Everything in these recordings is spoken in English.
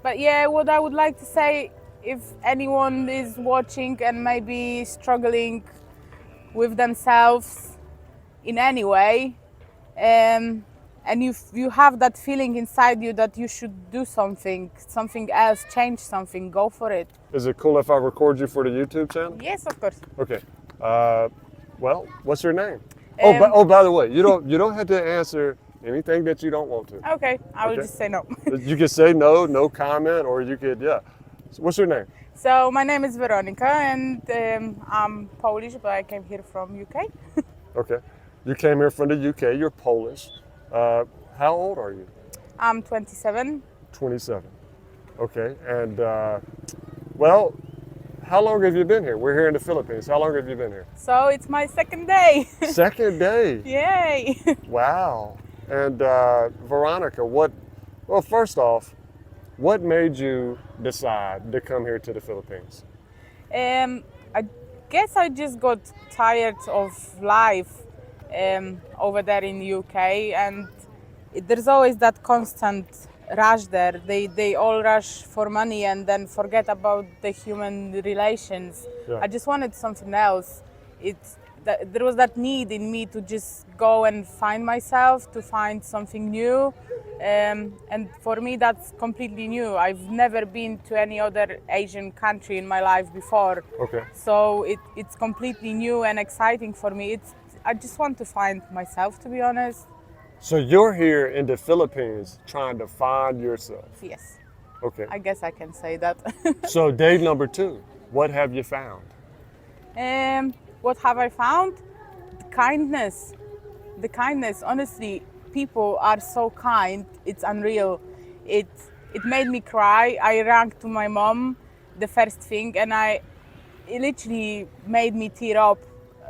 But yeah, what I would like to say, if anyone is watching and maybe struggling with themselves in any way, and you have that feeling inside you that you should do something else, change something, go for it. Is it cool if I record you for the YouTube channel? Yes, of course. Okay. Well, what's your name? Um, By the way, you don't have to answer anything that you don't want to. Okay, I will Okay. just say no. You could say no, no comment, or you could, yeah. So what's your name? So my name is Veronica, and I'm Polish, but I came here from UK. Okay. You came here from the UK. You're Polish. How old are you? I'm 27. 27. Okay. And well, how long have you been here? We're here in the Philippines. How long have you been here? So it's my second day. Second day. Yay! Wow. And Veronica, well, first off, what made you decide to come here to the Philippines? I guess I just got tired of life over there in the UK, and there's always that constant rush there. They all rush for money and then forget about the human relations. Yeah. I just wanted something else. There was that need in me to just go and find myself, to find something new. And for me, that's completely new. I've never been to any other Asian country in my life before. Okay. So it's completely new and exciting for me. I just want to find myself, to be honest. So you're here in the Philippines trying to find yourself. Yes, Okay. I guess I can say that. So day number 2, what have you found? What have I found? The kindness. The kindness. Honestly, people are so kind. It's unreal. It made me cry. I ran to my mom the first thing, and it literally made me tear up.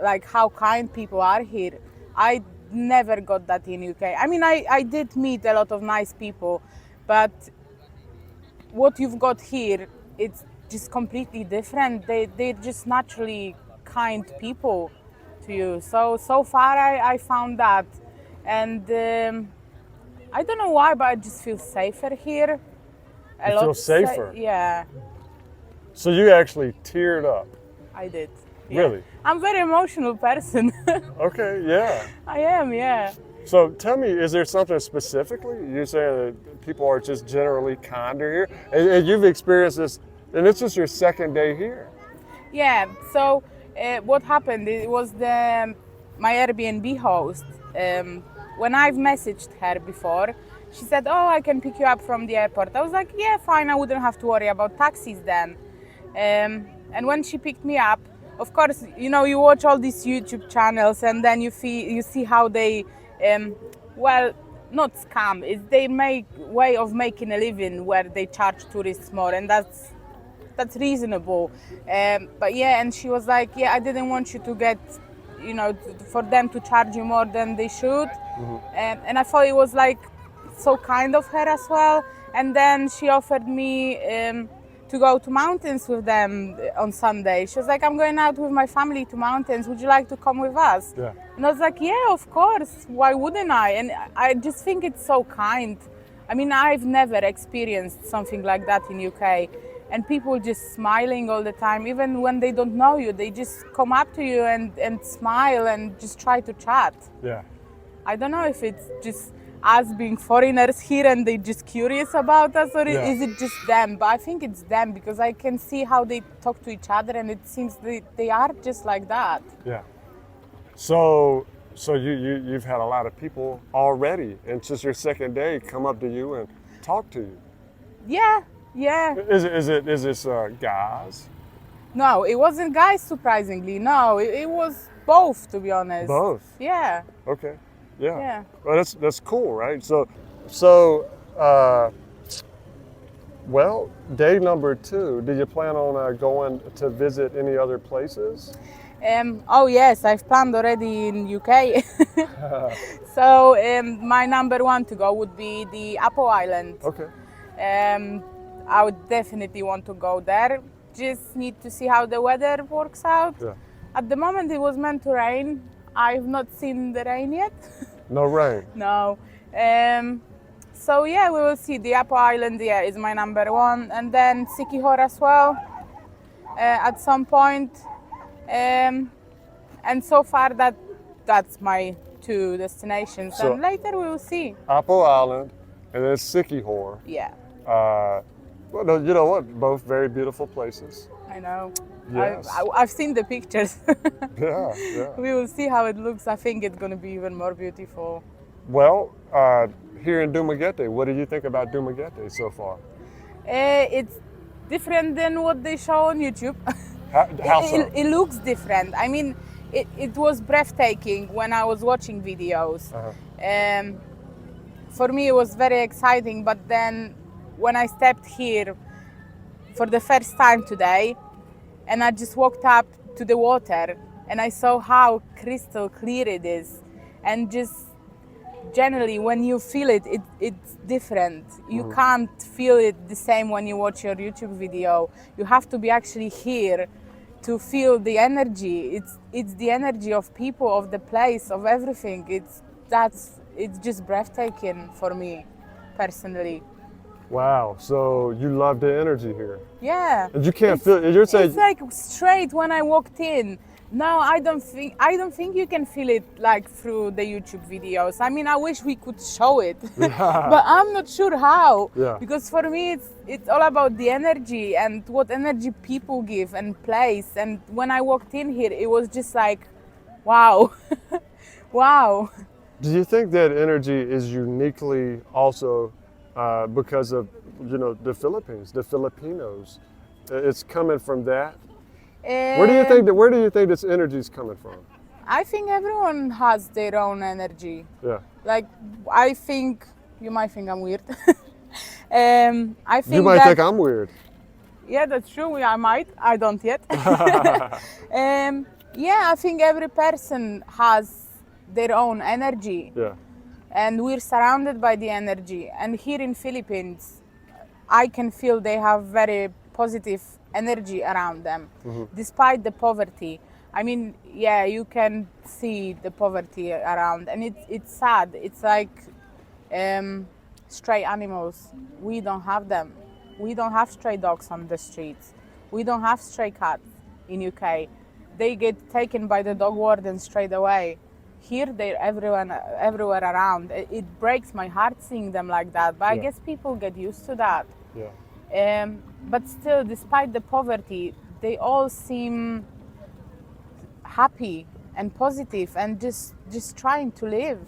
Like how kind people are here. I never got that in UK. I mean, I did meet a lot of nice people, but what you've got here, it's just completely different. They're just naturally kind people to you. So far I found that, and I don't know why, but I just feel safer here. You feel safer? Yeah, So you actually teared up. I did. Yeah. Really? I'm a very emotional person. Okay, yeah. I am, yeah. So tell me, is there something specifically? You're saying that people are just generally kinder here? And you've experienced this, and it's just your second day here. Yeah, so what happened, it was my Airbnb host. When I've messaged her before, she said, oh, I can pick you up from the airport. I was like, yeah, fine, I wouldn't have to worry about taxis then. And when she picked me up, of course, you know, you watch all these YouTube channels, and then you see how they, well, not scam, it's they make way of making a living where they charge tourists more, and that's reasonable. But yeah, and she was like, yeah, I didn't want you to get, you know, for them to charge you more than they should. Mm-hmm. And I thought it was like so kind of her as well. And then she offered me to go to mountains with them on Sunday. She was like, I'm going out with my family to mountains. Would you like to come with us? Yeah. And I was like, yeah, of course. Why wouldn't I? And I just think it's so kind. I mean, I've never experienced something like that in UK. And people just smiling all the time, even when they don't know you, they just come up to you and smile and just try to chat. Yeah. I don't know if it's just us being foreigners here and they're just curious about us, or Yeah. is it just them? But I think it's them, because I can see how they talk to each other, and it seems they are just like that. Yeah. So you've had a lot of people already, and it's just your second day, come up to you and talk to you. Yeah. Is this guys? No, it wasn't guys, surprisingly. No, it was both, to be honest. Both. Yeah. Okay. Yeah. Yeah. Well, that's cool, right? So, well, day number 2. Do you plan on going to visit any other places? Oh yes, I've planned already in UK. So my number 1 to go would be the Apple Island. Okay. I would definitely want to go there. Just need to see how the weather works out. Yeah. At the moment it was meant to rain. I've not seen the rain yet. No rain. No. So yeah, we will see. The Apo Island, yeah, is my number one, and then Sikihor as well at some point. And so far that's my two destinations, So and later we will see. Apo Island and then Sikihor. Yeah, Well, no, you know what? Both very beautiful places. I know. Yes. I've seen the pictures. Yeah, yeah. We will see how it looks. I think it's gonna be even more beautiful. Well, here in Dumaguete, what do you think about Dumaguete so far? It's different than what they show on YouTube. How so? It looks different. I mean, it was breathtaking when I was watching videos. For me, it was very exciting. But then, when I stepped here for the first time today, and I just walked up to the water, and I saw how crystal clear it is, and just generally when you feel it, it's different. You can't feel it the same when you watch your YouTube video. You have to be actually here to feel the energy. It's the energy of people, of the place, of everything. It's just breathtaking for me personally. Wow. So you love the energy here. Yeah. And you can't feel it. You're saying It's like straight when I walked in. No, I don't think you can feel it like through the YouTube videos. I mean, I wish we could show it, but I'm not sure how. Yeah. Because for me, it's all about the energy and what energy people give and place. And when I walked in here, it was just like, wow, wow. Do you think that energy is uniquely also because of the Philippines, the Filipinos? It's coming from that. Where do you think this energy is coming from? I think everyone has their own energy. Yeah. Like, I think you might think I'm weird. I think You might that, think I'm weird. yeah, that's true. I might. I don't yet. Yeah, I think every person has their own energy, Yeah. and we're surrounded by the energy. And here in Philippines, I can feel they have very positive energy around them, despite the poverty. I mean, yeah, you can see the poverty around, and it's sad. It's like stray animals. We don't have them. We don't have stray dogs on the streets. We don't have stray cats in UK. They get taken by the dog warden straight away. Here, they're everywhere around. It breaks my heart seeing them like that, but I Yeah. guess people get used to that. Yeah. But still, despite the poverty, they all seem happy and positive and just trying to live.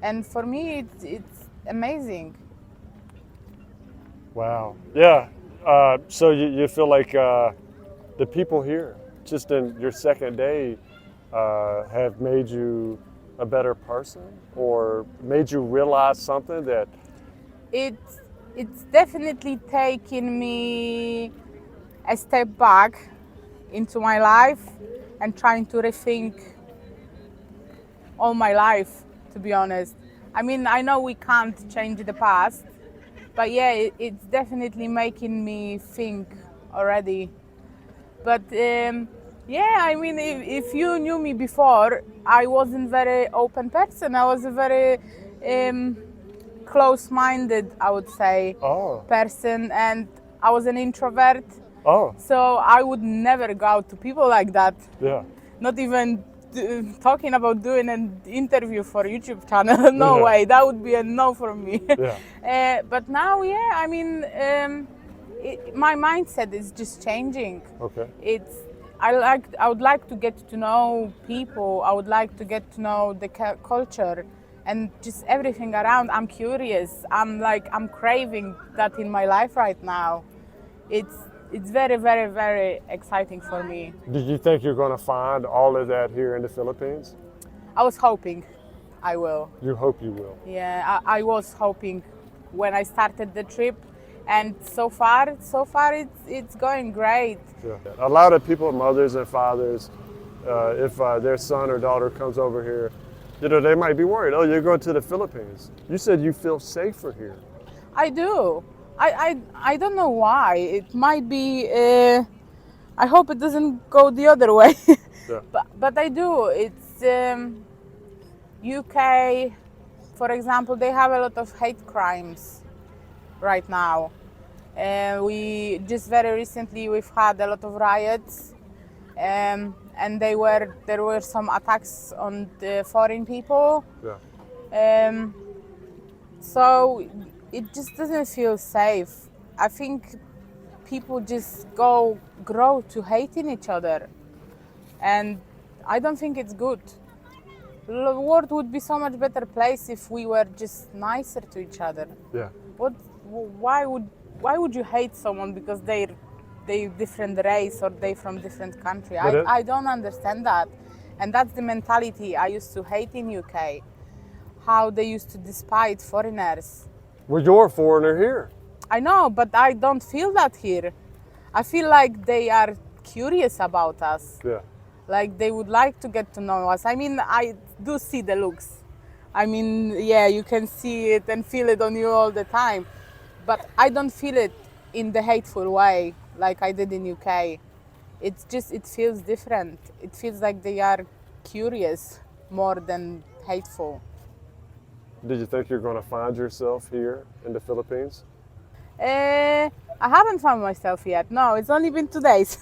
And for me, it's amazing. Wow. Yeah. So you feel like the people here, just in your second day, have made you a better person, or made you realize something that. It's definitely taken me a step back into my life and trying to rethink all my life, to be honest. I mean, I know we can't change the past, but yeah, it's definitely making me think already. But yeah, I mean, if you knew me before, I wasn't very open person. I was a very close-minded, I would say, person, and I was an introvert. Oh. So I would never go out to people like that. Yeah. Not even talking about doing an interview for YouTube channel. No Yeah. way. That would be a no for me. Yeah. But now, yeah, I mean, my mindset is just changing. Okay. I would like to get to know people. I would like to get to know the culture and just everything around. I'm curious. I'm craving that in my life right now. It's very, very, very exciting for me. Do you think you're going to find all of that here in the Philippines? I was hoping I will. You hope you will. Yeah, I was hoping when I started the trip, and so far it's going great. Yeah. A lot of people, mothers and fathers, if their son or daughter comes over here, they might be worried. Oh, you're going to the Philippines. You said you feel safer here. I do. I don't know why. It might be. I hope it doesn't go the other way. Yeah. But I do. It's UK, for example, they have a lot of hate crimes right now. We just very recently we've had a lot of riots, and there were some attacks on the foreign people. Yeah. Um, so it just doesn't feel safe. I think people just grow to hating each other, and I don't think it's good. The world would be so much better place if we were just nicer to each other. Yeah. What? Why would you hate someone because they different race or they from different country? I don't understand that, and that's the mentality I used to hate in UK. How they used to despise foreigners. Well, you're a foreigner here. I know, but I don't feel that here. I feel like they are curious about us. Yeah. Like they would like to get to know us. I mean, I do see the looks. I mean, yeah, you can see it and feel it on you all the time. But I don't feel it in the hateful way like I did in UK. It's just, it feels different. It feels like they are curious more than hateful. Did you think you're going to find yourself here in the Philippines? I haven't found myself yet. No, it's only been 2 days.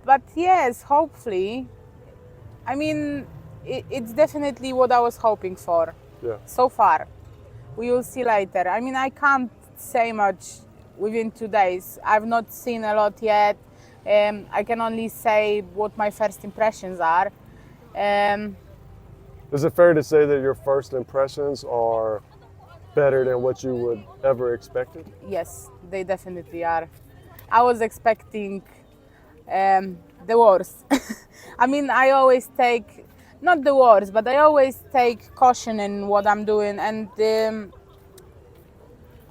But yes, hopefully. I mean, it's definitely what I was hoping for. Yeah. So far. We will see later. I mean, I can't say much within 2 days. I've not seen a lot yet. I can only say what my first impressions are. Is it fair to say that your first impressions are better than what you would ever expected? Yes, they definitely are. I was expecting the worst. I mean, I always take, not the worst, but I always take caution in what I'm doing. And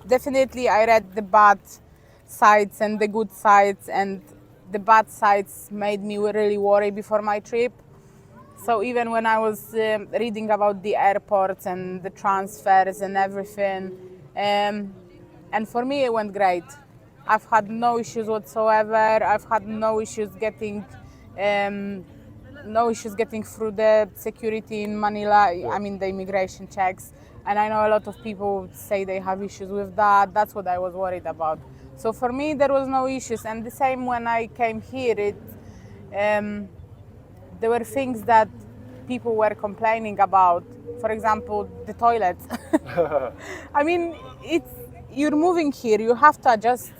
definitely I read the bad sides and the good sides, and the bad sides made me really worry before my trip. So even when I was reading about the airports and the transfers and everything, and for me it went great. I've had no issues whatsoever. I've had no issues getting through the security in Manila. Yeah. I mean the immigration checks, and I know a lot of people say they have issues with that. That's what I was worried about. So for me there was no issues, and the same when I came here. There were things that people were complaining about. For example, the toilets. I mean, you're moving here, you have to adjust.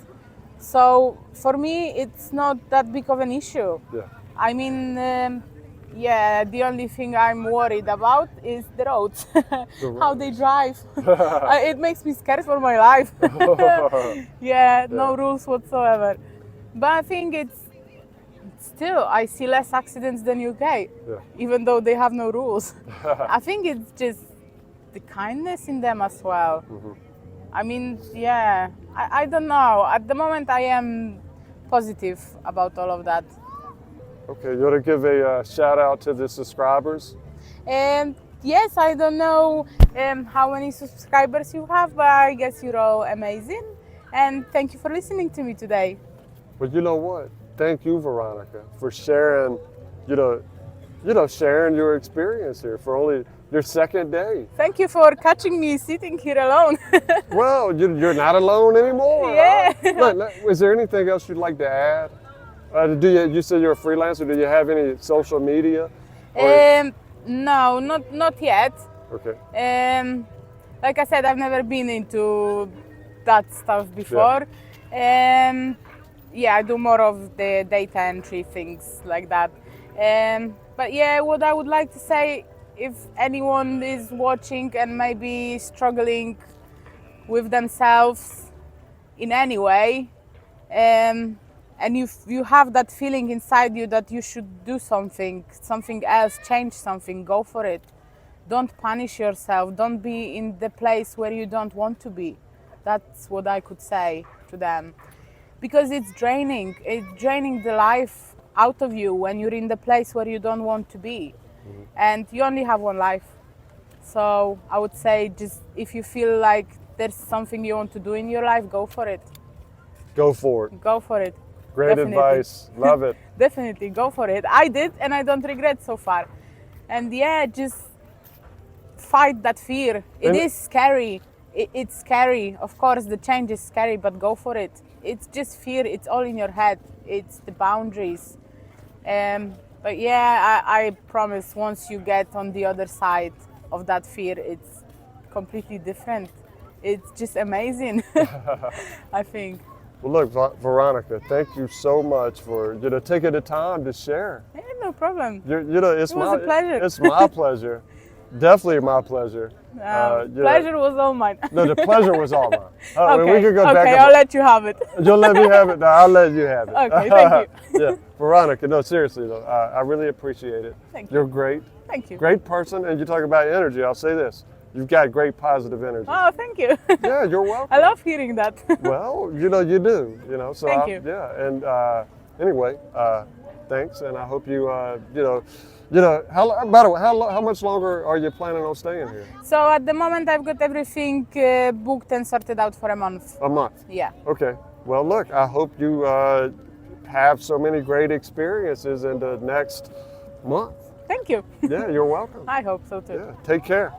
So for me, it's not that big of an issue. Yeah. I mean, yeah, the only thing I'm worried about is the roads, how they drive. It makes me scared for my life. Yeah, no rules whatsoever. But I think still, I see less accidents than UK, even though they have no rules. I think it's just the kindness in them as well. Mm-hmm. I mean, yeah, I don't know. At the moment, I am positive about all of that. Okay, you want to give a shout out to the subscribers? And yes, I don't know how many subscribers you have, but I guess you're all amazing. And thank you for listening to me today. But you know what? Thank you, Veronica, for sharing, sharing your experience here for only your second day. Thank you for catching me sitting here alone. Well, you're not alone anymore. Yeah. Huh? Is there anything else you'd like to add? You said you're a freelancer. Do you have any social media? No, not yet. Okay. Like I said, I've never been into that stuff before. Yeah, I do more of the data entry things like that. But yeah, what I would like to say, if anyone is watching and maybe struggling with themselves in any way, and you have that feeling inside you that you should do something else, change something, go for it. Don't punish yourself. Don't be in the place where you don't want to be. That's what I could say to them. Because it's draining the life out of you when you're in the place where you don't want to be. Mm-hmm. And you only have one life. So I would say, just if you feel like there's something you want to do in your life, go for it. Go for it. Go for it. Great advice. Love it. Definitely, go for it. I did, and I don't regret so far. And yeah, just fight that fear. It And- is scary. It's scary. Of course, the change is scary, but go for it. It's just fear. It's all in your head. It's the boundaries. But yeah, I promise once you get on the other side of that fear, it's completely different. It's just amazing, I think. Well, look, Veronica, thank you so much for taking the time to share. Yeah, no problem. It's It was a pleasure. It's my pleasure, definitely my pleasure. Pleasure was all mine. No, the pleasure was all mine. Okay, We could go back. okay, and I'll let you have it. You'll let me have it. No, I'll let you have it. Okay, thank you. Yeah, Veronica. No, seriously though, I really appreciate it. Thank you. You're great, Thank you. great person, and you talk about energy. I'll say this: you've got great positive energy. Oh, thank you. Yeah, you're welcome. I love hearing that. Well, you do. So Thank you. Yeah, and anyway, thanks, and I hope you by the way, how much longer are you planning on staying here? So at the moment, I've got everything booked and sorted out for a month. A month. Yeah. Okay. Well, look, I hope you have so many great experiences in the next month. Thank you. Yeah, you're welcome. I hope so too. Yeah, take care.